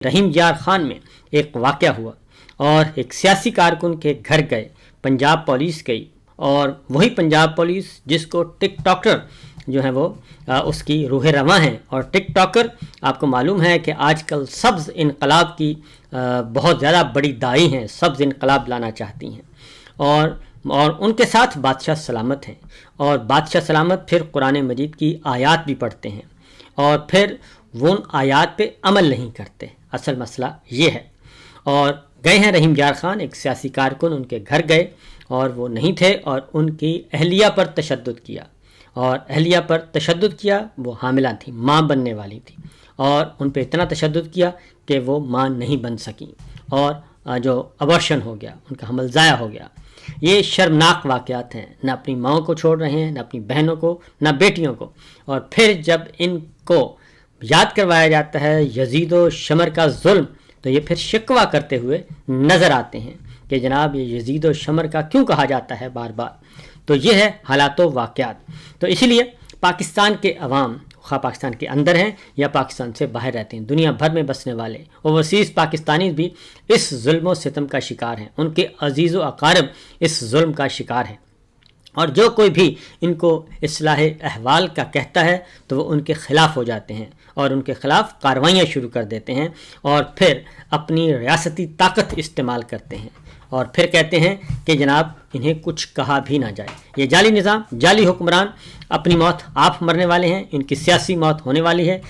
रहीम यार खान में एक वाक़या हुआ और एक सियासी कारकुन के घर गए, पंजाब पुलिस गई और वही पंजाब पुलिस जिसको टिकटॉकर जो है वो उसकी रूह रवां हैं। और टिकटॉकर आपको मालूम है कि आजकल सब्ज़ इनकलाब की बहुत ज़्यादा बड़ी दाई हैं, सब्ज़ इनकलाब लाना चाहती हैं और उनके साथ बादशाह सलामत हैं। और बादशाह सलामत फिर कुरान मजीद की आयत भी पढ़ते हैं और फिर वो उन आयत पे अमल नहीं करते। असल मसला ये है। और गए हैं रहीम यार खान, एक सियासी कारकुन, उनके घर गए और वो नहीं थे और उनकी अहलिया पर तशद्दुद किया। और अहलिया पर तशद्दुद किया, वो हामिला थी, माँ बनने वाली थी और उन पर इतना तशद्दुद किया कि वो माँ नहीं बन सकी और जो अबॉर्शन हो गया, उनका हमल ज़ाया हो गया। ये शर्मनाक वाक़यात हैं। न अपनी माँओं को छोड़ रहे हैं, न अपनी बहनों को, न बेटियों को। और फिर जब इनको याद करवाया जाता है यजीद व शमर का जुल्म, तो ये फिर शिकवा करते हुए नज़र आते हैं कि जनाब ये यजीद व शमर का क्यों कहा जाता है बार बार। तो ये है हालात व वाक़यात। तो इसीलिए पाकिस्तान के अवाम, खा पाकिस्तान के अंदर हैं या पाकिस्तान से बाहर रहते हैं, दुनिया भर में बसने वाले ओवरसीज़ पाकिस्तानी भी इस जुल्म व सितम का शिकार हैं। उनके अजीज़ व अकारब इस जुल्म का शिकार हैं। और जो कोई भी इनको इस्लाह अहवाल का कहता है तो वो उनके ख़िलाफ़ हो जाते हैं और उनके ख़िलाफ़ कार्रवाइयाँ शुरू कर देते हैं और फिर अपनी रियासती ताकत इस्तेमाल करते हैं और फिर कहते हैं कि जनाब इन्हें कुछ कहा भी ना जाए। ये जाली निज़ाम, जाली हुक्मरान अपनी मौत आप मरने वाले हैं, इनकी सियासी मौत होने वाली है।